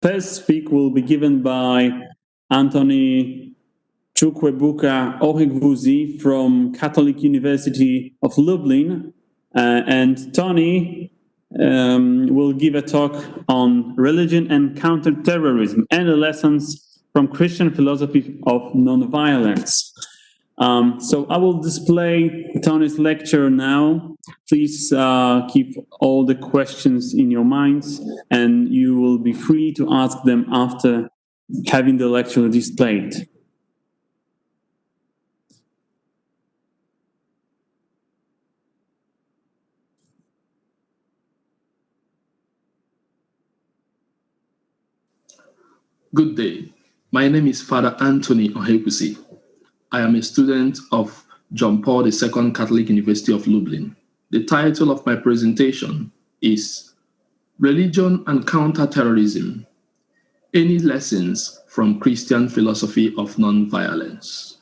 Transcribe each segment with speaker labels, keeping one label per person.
Speaker 1: First speak will be given by Anthony Chukwuebuka Ohaekwusi from Catholic University of Lublin, and Tony will give a talk on religion and counterterrorism and the lessons from Christian philosophy of nonviolence. So I will display Tony's lecture now. Please keep all the questions in your minds, and you will be free to ask them after having the lecture displayed.
Speaker 2: Good day. My name is Father Anthony Ohaekwusi. I am a student of John Paul II Catholic University of Lublin. The title of my presentation is Religion and Counterterrorism: Any Lessons from Christian Philosophy of Nonviolence.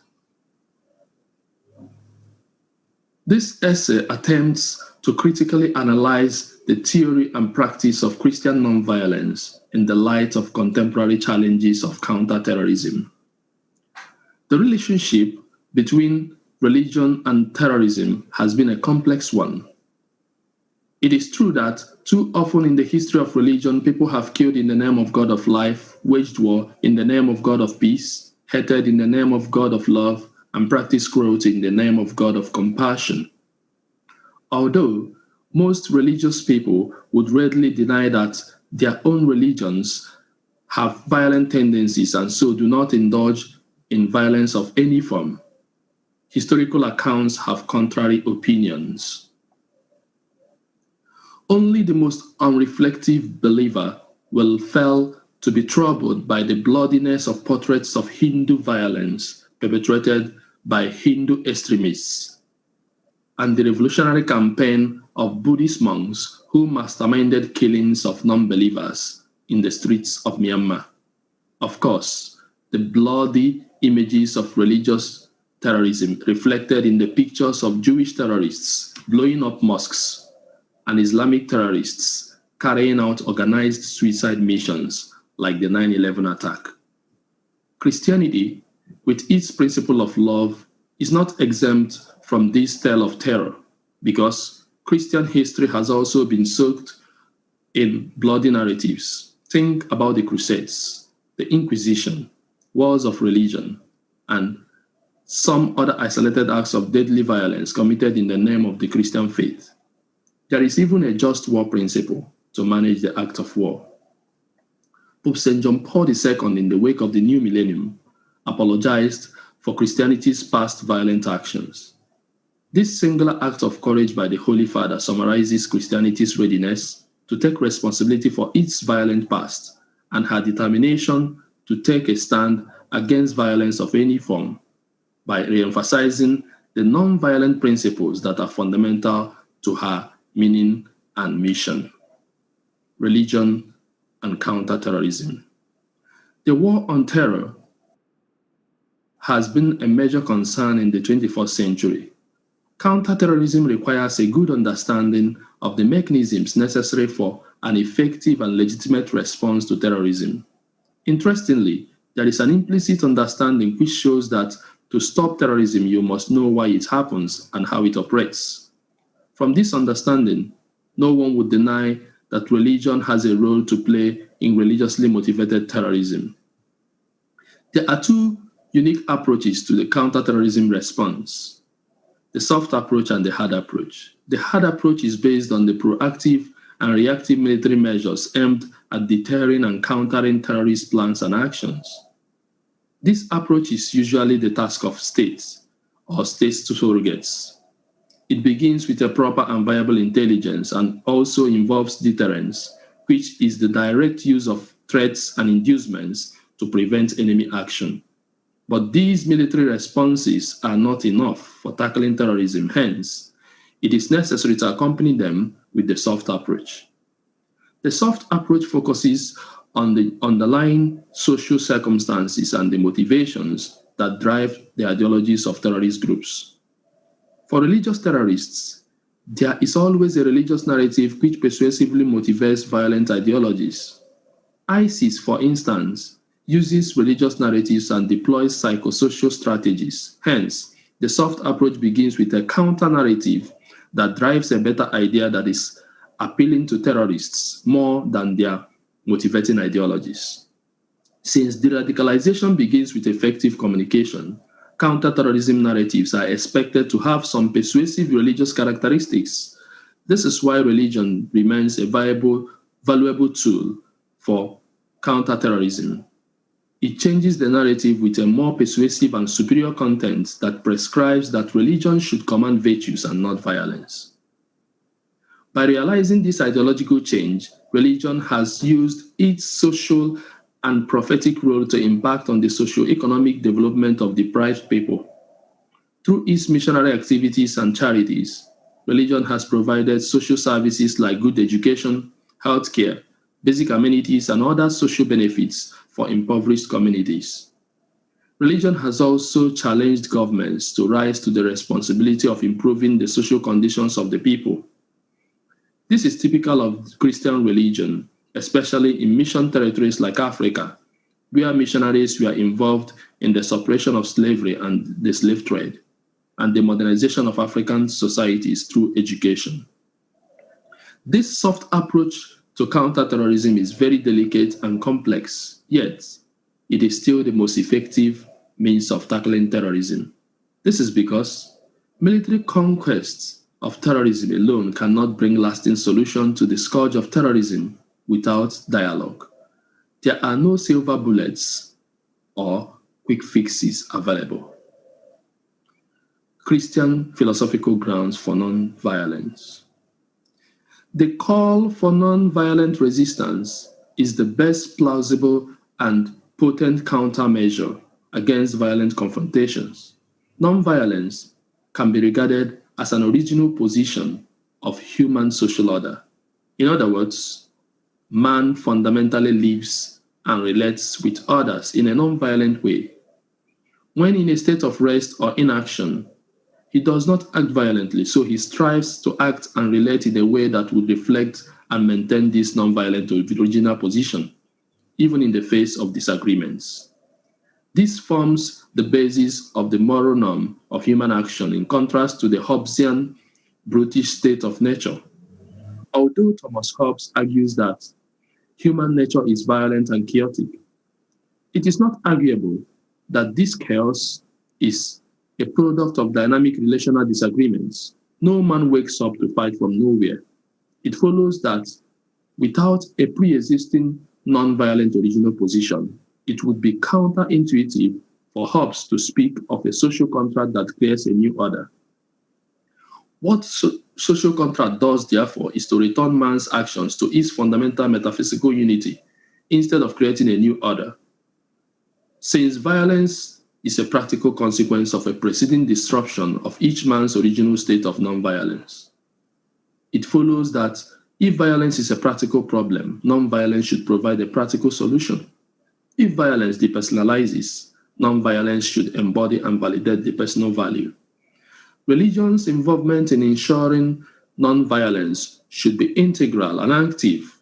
Speaker 2: This essay attempts to critically analyze the theory and practice of Christian nonviolence in the light of contemporary challenges of counterterrorism. The relationship between religion and terrorism has been a complex one. It is true that too often in the history of religion, people have killed in the name of God of life, waged war in the name of God of peace, hated in the name of God of love, and practiced cruelty in the name of God of compassion. Although most religious people would readily deny that their own religions have violent tendencies and so do not indulge in violence of any form, historical accounts have contrary opinions. Only the most unreflective believer will fail to be troubled by the bloodiness of portraits of Hindu violence perpetrated by Hindu extremists and the revolutionary campaign of Buddhist monks who masterminded killings of non-believers in the streets of Myanmar. Of course, the bloody images of religious terrorism reflected in the pictures of Jewish terrorists blowing up mosques and Islamic terrorists carrying out organized suicide missions like the 9/11 attack. Christianity, with its principle of love, is not exempt from this tale of terror because Christian history has also been soaked in bloody narratives. Think about the Crusades, the Inquisition, wars of religion, and some other isolated acts of deadly violence committed in the name of the Christian faith. There is even a just war principle to manage the act of war. Pope St. John Paul II, in the wake of the new millennium, apologized for Christianity's past violent actions. This singular act of courage by the Holy Father summarizes Christianity's readiness to take responsibility for its violent past and her determination to take a stand against violence of any form by re-emphasizing the non-violent principles that are fundamental to her meaning and mission. Religion and counterterrorism. The war on terror has been a major concern in the 21st century. Counterterrorism requires a good understanding of the mechanisms necessary for an effective and legitimate response to terrorism. Interestingly, there is an implicit understanding which shows that to stop terrorism, you must know why it happens and how it operates. From this understanding, no one would deny that religion has a role to play in religiously motivated terrorism. There are two unique approaches to the counterterrorism response: the soft approach and the hard approach. The hard approach is based on the proactive and reactive military measures aimed at deterring and countering terrorist plans and actions. This approach is usually the task of states or state surrogates. It begins with a proper and viable intelligence and also involves deterrence, which is the direct use of threats and inducements to prevent enemy action. But these military responses are not enough for tackling terrorism. Hence, it is necessary to accompany them with the soft approach. The soft approach focuses on the underlying social circumstances and the motivations that drive the ideologies of terrorist groups. For religious terrorists, there is always a religious narrative which persuasively motivates violent ideologies. ISIS, for instance, uses religious narratives and deploys psychosocial strategies. Hence, the soft approach begins with a counter-narrative that drives a better idea that is appealing to terrorists more than their motivating ideologies. Since de-radicalization begins with effective communication, counterterrorism narratives are expected to have some persuasive religious characteristics. This is why religion remains a valuable tool for counterterrorism. It changes the narrative with a more persuasive and superior content that prescribes that religion should command virtues and not violence. By realizing this ideological change, religion has used its social and prophetic role to impact on the socio-economic development of deprived people. Through its missionary activities and charities, religion has provided social services like good education, healthcare, basic amenities, and other social benefits for impoverished communities. Religion has also challenged governments to rise to the responsibility of improving the social conditions of the people. This is typical of Christian religion, especially in mission territories like Africa, where missionaries were involved in the suppression of slavery and the slave trade, and the modernization of African societies through education. This soft approach to counterterrorism is very delicate and complex, yet it is still the most effective means of tackling terrorism. This is because military conquests of terrorism alone cannot bring lasting solution to the scourge of terrorism without dialogue. There are no silver bullets or quick fixes available. Christian philosophical grounds for non-violence. The call for non-violent resistance is the best plausible and potent countermeasure against violent confrontations. Non-violence can be regarded as an original position of human social order. In other words, man fundamentally lives and relates with others in a non-violent way. When in a state of rest or inaction, he does not act violently, so he strives to act and relate in a way that would reflect and maintain this non-violent original position, even in the face of disagreements. This forms the basis of the moral norm of human action in contrast to the Hobbesian, brutish state of nature. Although Thomas Hobbes argues that human nature is violent and chaotic, it is not arguable that this chaos is a product of dynamic relational disagreements. No man wakes up to fight from nowhere. It follows that without a pre-existing non-violent original position, it would be counterintuitive for Hobbes to speak of a social contract that creates a new order. What social contract does, therefore, is to return man's actions to its fundamental metaphysical unity instead of creating a new order. Since violence is a practical consequence of a preceding disruption of each man's original state of non-violence, it follows that if violence is a practical problem, non-violence should provide a practical solution. If violence depersonalizes, non-violence should embody and validate the personal value. Religion's involvement in ensuring non-violence should be integral and active.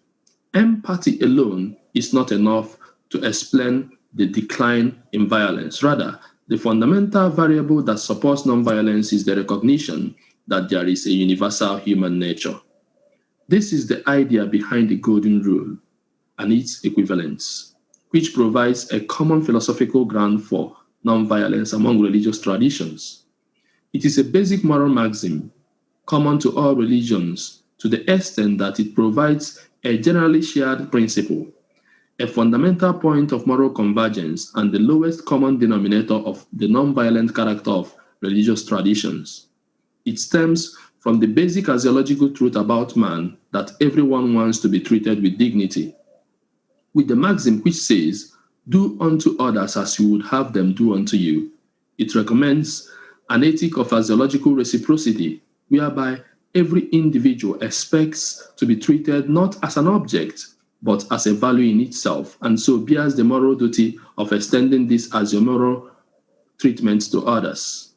Speaker 2: Empathy alone is not enough to explain the decline in violence. Rather, the fundamental variable that supports non-violence is the recognition that there is a universal human nature. This is the idea behind the Golden Rule and its equivalents, which provides a common philosophical ground for non-violence among religious traditions. It is a basic moral maxim common to all religions to the extent that it provides a generally shared principle, a fundamental point of moral convergence, and the lowest common denominator of the non-violent character of religious traditions. It stems from the basic axiological truth about man that everyone wants to be treated with dignity. With the maxim which says, "Do unto others as you would have them do unto you," it recommends an ethic of axiological reciprocity, whereby every individual expects to be treated not as an object, but as a value in itself, and so bears the moral duty of extending this axiomoral treatment to others.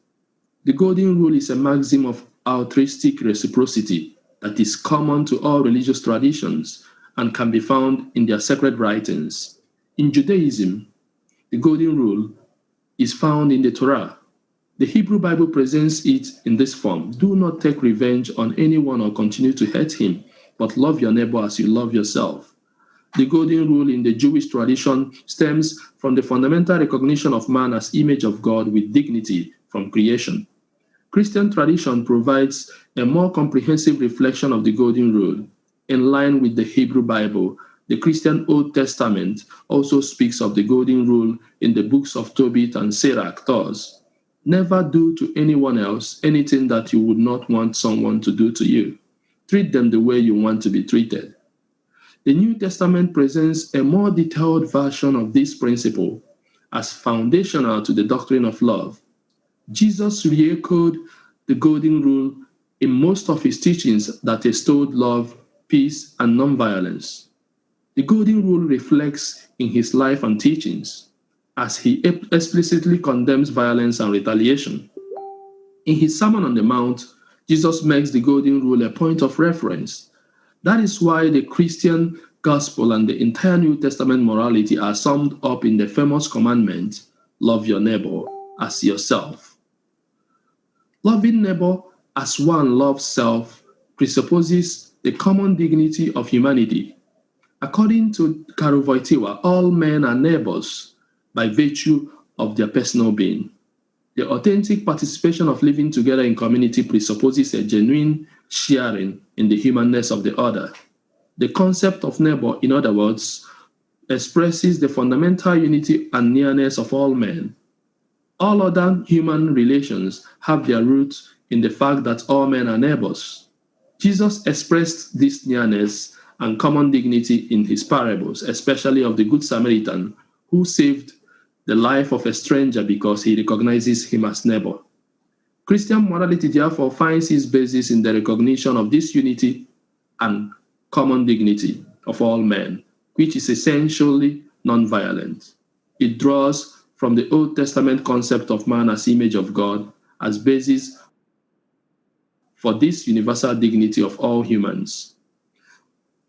Speaker 2: The Golden Rule is a maxim of altruistic reciprocity that is common to all religious traditions and can be found in their sacred writings. In Judaism, the golden rule is found in the Torah. The Hebrew Bible presents it in this form: do not take revenge on anyone or continue to hate him, but love your neighbor as you love yourself. The golden rule in the Jewish tradition stems from the fundamental recognition of man as image of God with dignity from creation. Christian tradition provides a more comprehensive reflection of the golden rule. In line with the Hebrew Bible, the Christian Old Testament also speaks of the golden rule in the books of Tobit and Sirach. Thus, never do to anyone else anything that you would not want someone to do to you. Treat them the way you want to be treated. The New Testament presents a more detailed version of this principle as foundational to the doctrine of love. Jesus re-echoed the golden rule in most of his teachings that extolled love, peace, and nonviolence. The golden rule reflects in his life and teachings, as he explicitly condemns violence and retaliation. In his Sermon on the Mount, Jesus makes the golden rule a point of reference. That is why the Christian gospel and the entire New Testament morality are summed up in the famous commandment, love your neighbor as yourself. Loving neighbor as one loves self presupposes the common dignity of humanity. According to Karol Wojtyła, all men are neighbors by virtue of their personal being. The authentic participation of living together in community presupposes a genuine sharing in the humanness of the other. The concept of neighbor, in other words, expresses the fundamental unity and nearness of all men. All other human relations have their roots in the fact that all men are neighbors. Jesus expressed this nearness and common dignity in his parables, especially of the Good Samaritan, who saved the life of a stranger because he recognizes him as neighbor. Christian morality therefore finds its basis in the recognition of this unity and common dignity of all men, which is essentially nonviolent. It draws from the Old Testament concept of man as image of God as basis for this universal dignity of all humans.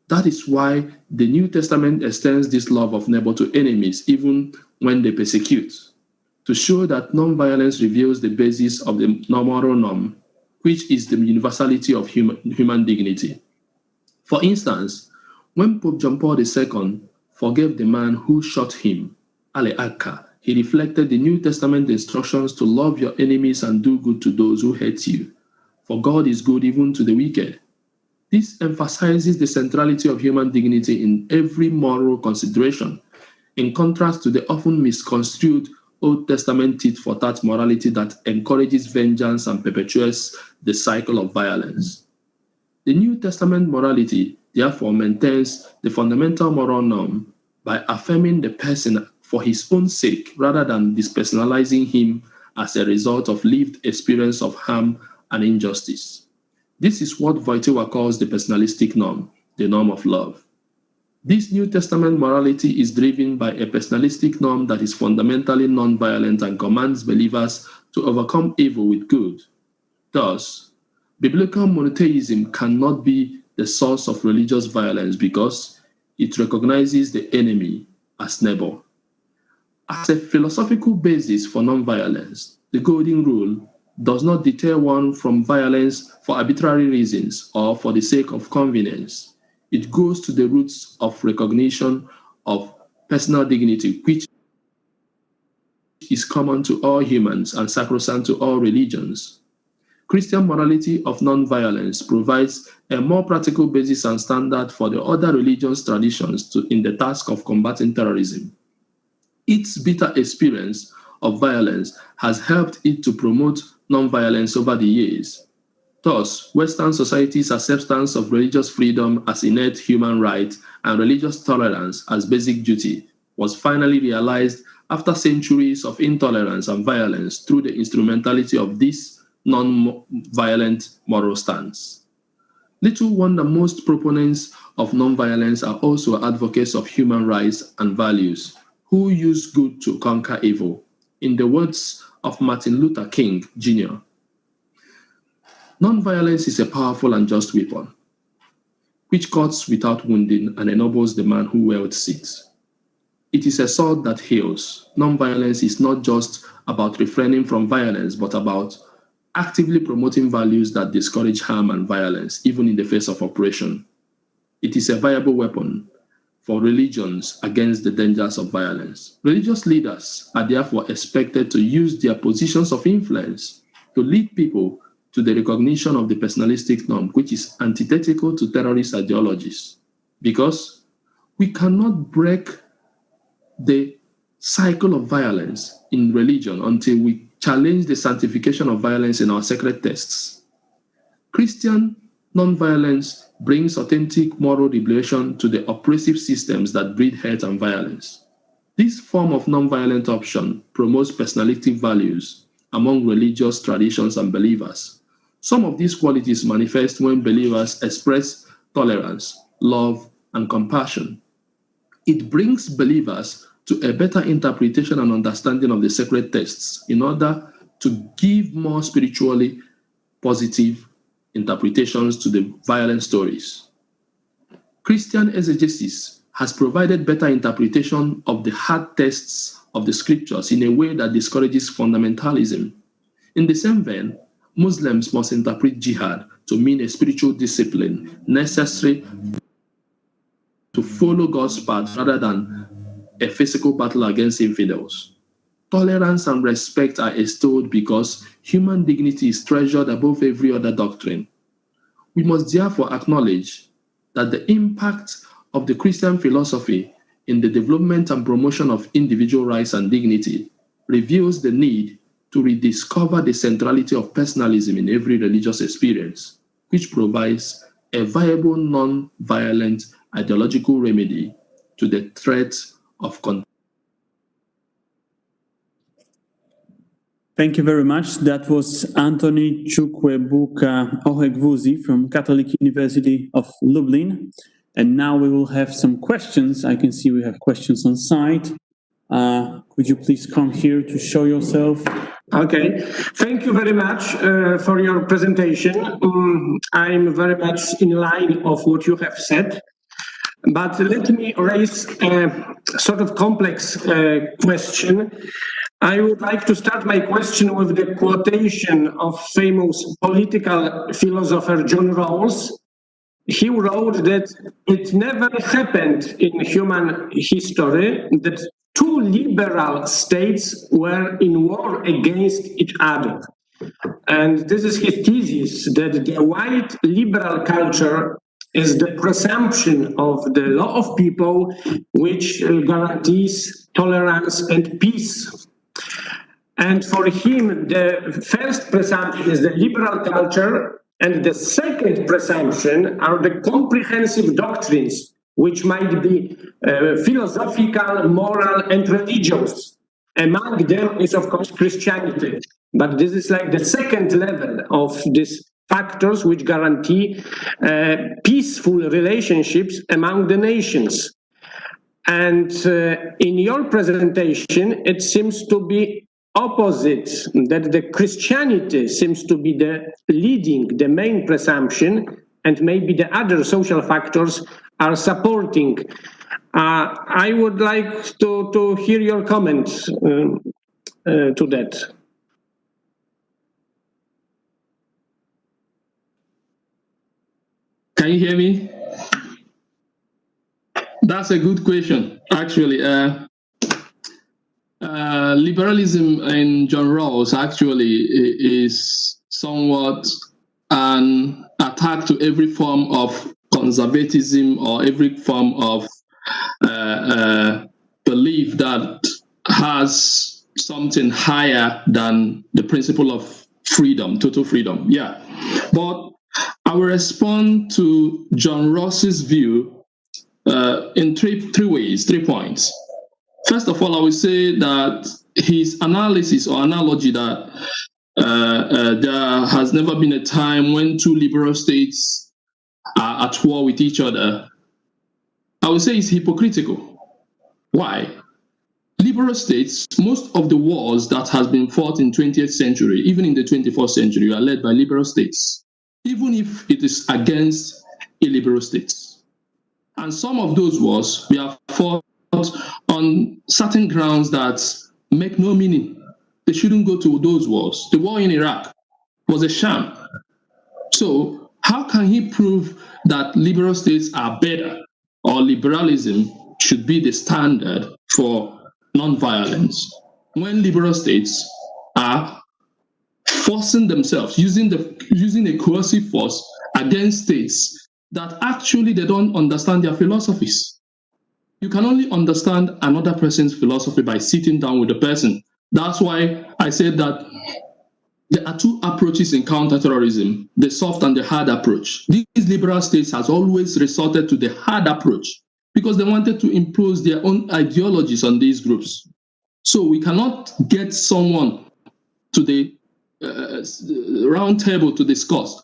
Speaker 2: That is why the New Testament extends this love of neighbor to enemies, even when they persecute, to show that nonviolence reveals the basis of the moral norm, which is the universality of human dignity. For instance, when Pope John Paul II forgave the man who shot him, Ale Akka, he reflected the New Testament instructions to love your enemies and do good to those who hate you, for God is good even to the wicked. This emphasizes the centrality of human dignity in every moral consideration, in contrast to the often misconstrued Old Testament tit-for-tat morality that encourages vengeance and perpetuates the cycle of violence. The New Testament morality therefore maintains the fundamental moral norm by affirming the person for his own sake rather than dispersonalizing him as a result of lived experience of harm and injustice. This is what Wojtyła calls the personalistic norm, the norm of love. This New Testament morality is driven by a personalistic norm that is fundamentally nonviolent and commands believers to overcome evil with good. Thus, biblical monotheism cannot be the source of religious violence because it recognizes the enemy as neighbor. As a philosophical basis for nonviolence, the Golden Rule does not deter one from violence for arbitrary reasons or for the sake of convenience. It goes to the roots of recognition of personal dignity, which is common to all humans and sacrosanct to all religions. Christian morality of nonviolence provides a more practical basis and standard for the other religious traditions in the task of combating terrorism. Its bitter experience of violence has helped it to promote nonviolence over the years. Thus, Western society's acceptance of religious freedom as innate human right and religious tolerance as basic duty was finally realized after centuries of intolerance and violence through the instrumentality of this non-violent moral stance. Little wonder most proponents of nonviolence are also advocates of human rights and values who use good to conquer evil. In the words of Martin Luther King, Jr., nonviolence is a powerful and just weapon. which cuts without wounding and ennobles the man who wields it. It is a sword that heals. Nonviolence is not just about refraining from violence, but about actively promoting values that discourage harm and violence, even in the face of oppression. It is a viable weapon for religions against the dangers of violence. Religious leaders are therefore expected to use their positions of influence to lead people to the recognition of the personalistic norm, which is antithetical to terrorist ideologies. Because we cannot break the cycle of violence in religion until we challenge the sanctification of violence in our sacred texts. Christian nonviolence brings authentic moral liberation to the oppressive systems that breed hate and violence. This form of nonviolent option promotes personalistic values among religious traditions and believers. Some of these qualities manifest when believers express tolerance, love, and compassion. It brings believers to a better interpretation and understanding of the sacred texts in order to give more spiritually positive interpretations to the violent stories. Christian exegesis has provided better interpretation of the hard texts of the scriptures in a way that discourages fundamentalism. In the same vein, Muslims must interpret jihad to mean a spiritual discipline necessary to follow God's path rather than a physical battle against infidels. Tolerance and respect are extolled because human dignity is treasured above every other doctrine. We must therefore acknowledge that the impact of the Christian philosophy in the development and promotion of individual rights and dignity reveals the need to rediscover the centrality of personalism in every religious experience, which provides a viable non-violent ideological remedy to the threat of control.
Speaker 1: Thank you very much. That was Anthony Chukwuebuka Ohaekwusi from Catholic University of Lublin. And now we will have some questions. I can see we have questions on site. Could you please come here to show yourself?
Speaker 3: Okay, thank you very much for your presentation. I'm very much in line of what you have said. But let me raise a sort of complex question. I would like to start my question with the quotation of famous political philosopher John Rawls. He wrote that it never happened in human history that two liberal states were in war against each other. And this is his thesis, that the white liberal culture is the presumption of the law of people, which guarantees tolerance and peace. And for him, the first presumption is the liberal culture, and the second presumption are the comprehensive doctrines, which might be philosophical, moral, and religious. Among them is, of course, Christianity. But this is like the second level of these factors which guarantee peaceful relationships among the nations. And in your presentation, it seems to be opposite, that the Christianity seems to be the leading, the main presumption, and maybe the other social factors are supporting. I would like to hear your comments to that.
Speaker 2: Can you hear me? That's a good question, actually. Liberalism in John Rawls actually is somewhat an attack to every form of conservatism or every form of belief that has something higher than the principle of freedom, total freedom. Yeah. But I will respond to John Rawls's view in three ways, 3 points. First of all, I would say that his analysis or analogy that there has never been a time when two liberal states are at war with each other, I would say is hypocritical. Why? Liberal states, most of the wars that has been fought in 20th century, even in the 21st century, are led by liberal states, even if it is against illiberal states. And some of those wars we have fought on certain grounds that make no meaning. They shouldn't go to those wars. The war in Iraq was a sham. So how can he prove that liberal states are better, or liberalism should be the standard for nonviolence, when liberal states are forcing themselves, using a coercive force against states that actually they don't understand their philosophies? You can only understand another person's philosophy by sitting down with the person. That's why I said that there are two approaches in counterterrorism, the soft and the hard approach. These liberal states has always resorted to the hard approach because they wanted to impose their own ideologies on these groups. So we cannot get someone to the round table to discuss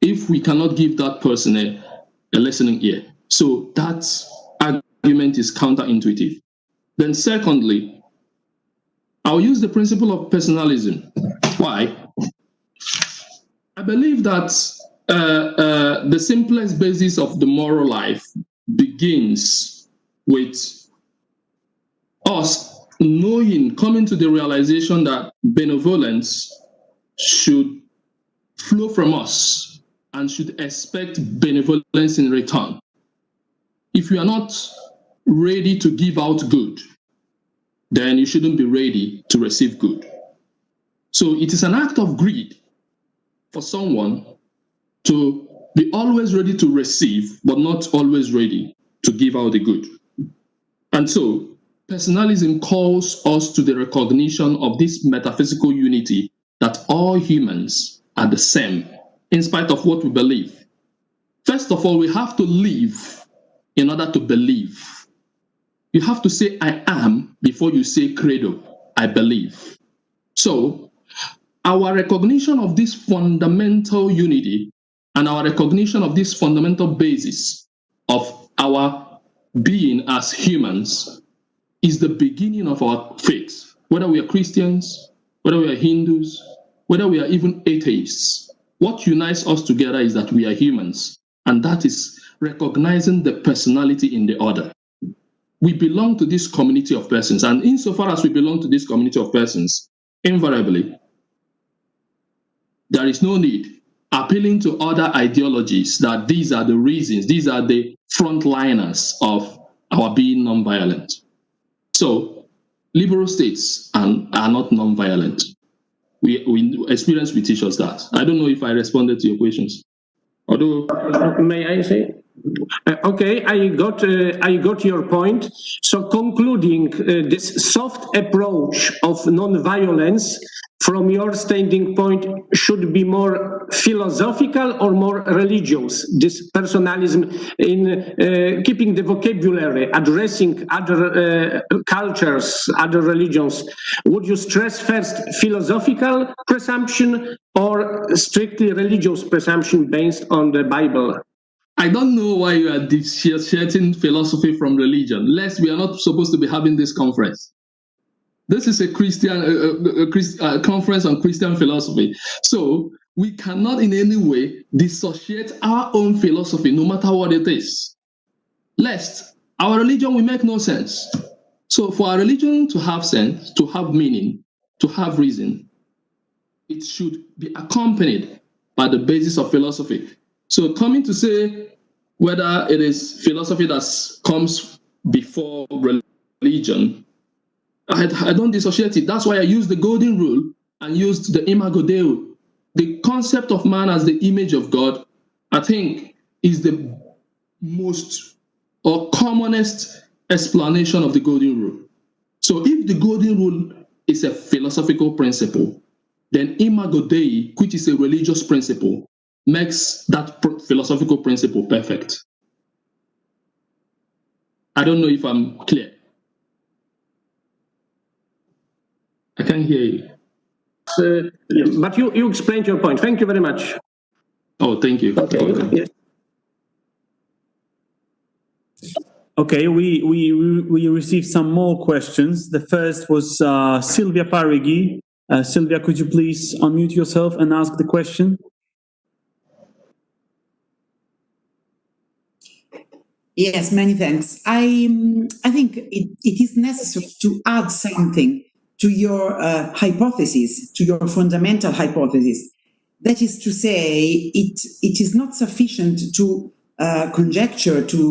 Speaker 2: if we cannot give that person a listening ear. So that argument is counterintuitive. Then secondly, I'll use the principle of personalism. Why? I believe that the simplest basis of the moral life begins with us coming to the realization that benevolence should flow from us and should expect benevolence in return. If you are not ready to give out good, then you shouldn't be ready to receive good. So it is an act of greed for someone to be always ready to receive, but not always ready to give out the good. And so personalism calls us to the recognition of this metaphysical unity that all humans are the same, in spite of what we believe. First of all, we have to live in order to believe. You have to say, I am, before you say, credo, I believe. So, our recognition of this fundamental unity and our recognition of this fundamental basis of our being as humans is the beginning of our faith. Whether we are Christians, whether we are Hindus, whether we are even atheists, what unites us together is that we are humans, and that is recognizing the personality in the other. We belong to this community of persons, and insofar as we belong to this community of persons, invariably, there is no need appealing to other ideologies that these are the reasons, these are the frontliners of our being nonviolent. So, liberal states are not nonviolent. We experience will teach us that. I don't know if I responded to your questions. Although,
Speaker 3: may I say? Okay, I got your point. So concluding, this soft approach of non-violence, from your standing point, should be more philosophical or more religious, this personalism in keeping the vocabulary, addressing other cultures, other religions. Would you stress first philosophical presumption or strictly religious presumption based on the Bible?
Speaker 2: I don't know why you are dissociating philosophy from religion. Lest we are not supposed to be having this conference. This is a conference on Christian philosophy. So we cannot in any way dissociate our own philosophy, no matter what it is. Lest our religion will make no sense. So for our religion to have sense, to have meaning, to have reason, it should be accompanied by the basis of philosophy. So coming to say whether it is philosophy that comes before religion, I don't dissociate it. That's why I used the golden rule and used the imago Dei. The concept of man as the image of God, I think, is the most or commonest explanation of the golden rule. So if the golden rule is a philosophical principle, then imago Dei, which is a religious principle, makes that philosophical principle perfect. I don't know if I'm clear. I can't hear you.
Speaker 3: But you explained your point. Thank you very much.
Speaker 2: Oh, thank you.
Speaker 3: Okay. Yes.
Speaker 1: Okay, we received some more questions. The first was Sylvia Parigi. Sylvia, could you please unmute yourself and ask the question?
Speaker 4: Yes, many thanks. I think it is necessary to add something to your hypothesis, to your fundamental hypothesis. That is to say, it is not sufficient to conjecture that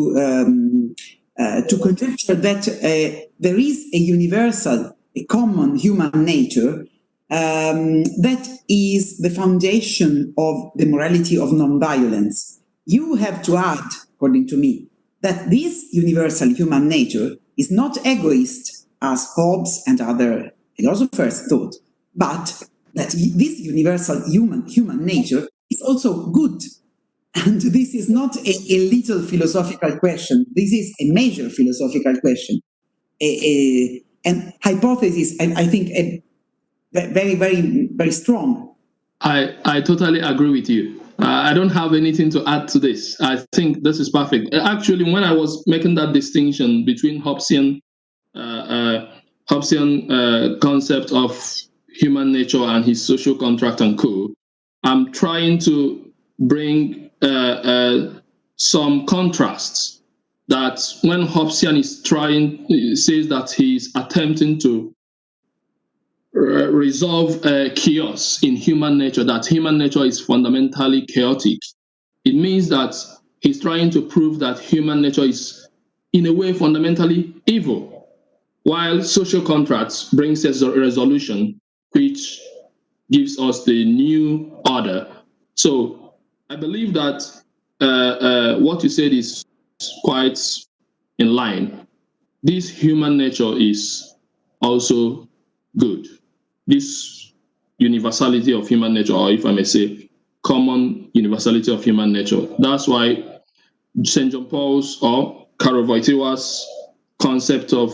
Speaker 4: there is a universal, a common human nature that is the foundation of the morality of nonviolence. You have to add, according to me, that this universal human nature is not egoist, as Hobbes and other philosophers thought, but that this universal human nature is also good. And this is not a little philosophical question. This is a major philosophical question. And hypothesis, I think, very, very, very strong.
Speaker 2: I totally agree with you. I don't have anything to add to this. I think this is perfect. Actually, when I was making that distinction between Hobbesian concept of human nature and his social contract and co, I'm trying to bring some contrasts. That when Hobbesian says that he's attempting to resolve chaos in human nature, that human nature is fundamentally chaotic. It means that he's trying to prove that human nature is, in a way, fundamentally evil, while social contracts brings us a resolution which gives us the new order. So I believe that what you said is quite in line. This human nature is also good. This universality of human nature, or if I may say, common universality of human nature. That's why St. John Paul's or Karol Wojtyła's concept of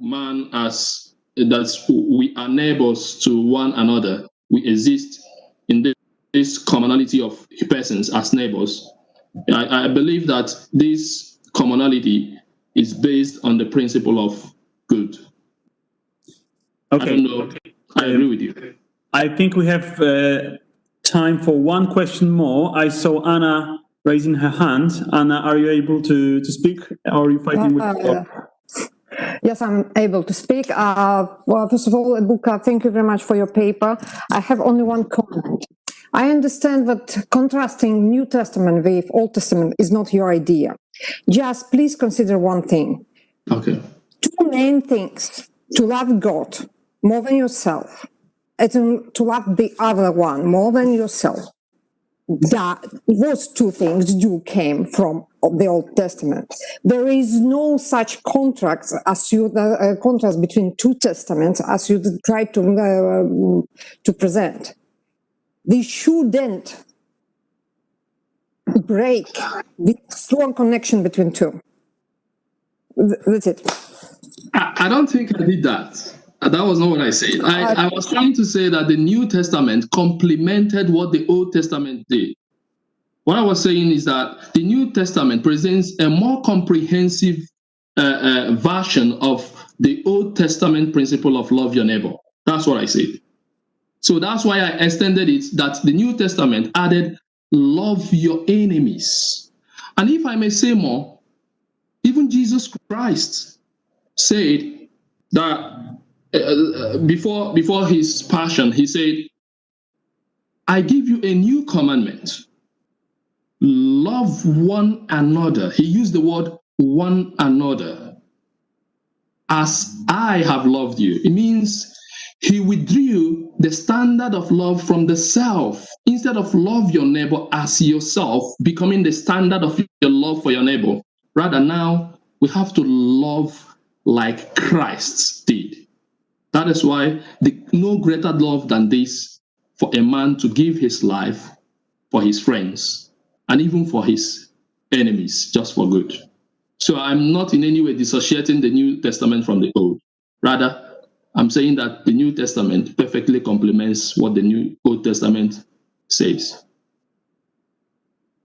Speaker 2: man as that we are neighbors to one another. We exist in this commonality of persons as neighbors. I believe that this commonality is based on the principle of good.
Speaker 1: Okay.
Speaker 2: I don't know. I agree with you.
Speaker 1: I think we have time for one question more. I saw Anna raising her hand. Anna, are you able to speak? Or are you fighting with
Speaker 5: Yes, I'm able to speak. Well, first of all, Ebuka, thank you very much for your paper. I have only one comment. I understand that contrasting New Testament with Old Testament is not your idea. Just please consider one thing.
Speaker 2: Okay.
Speaker 5: Two main things: to love God more than yourself, and to love the other one more than yourself. That those two things do came from the Old Testament. There is no such contract as contrast between two testaments as you try to present. They shouldn't break the strong connection between two. That's it.
Speaker 2: I don't think I did that. That was not what I said. I was trying to say that the New Testament complemented what the Old Testament did. What I was saying is that the New Testament presents a more comprehensive version of the Old Testament principle of love your neighbor. That's what I said. So that's why I extended it, that the New Testament added love your enemies. And if I may say more, even Jesus Christ said that before his passion, he said, I give you a new commandment. Love one another. He used the word one another. As I have loved you. It means he withdrew the standard of love from the self. Instead of love your neighbor as yourself, becoming the standard of your love for your neighbor. Rather now, we have to love like Christ did. That is why no greater love than this for a man to give his life for his friends and even for his enemies, just for good. So I'm not in any way dissociating the New Testament from the Old. Rather, I'm saying that the New Testament perfectly complements what the Old Testament says.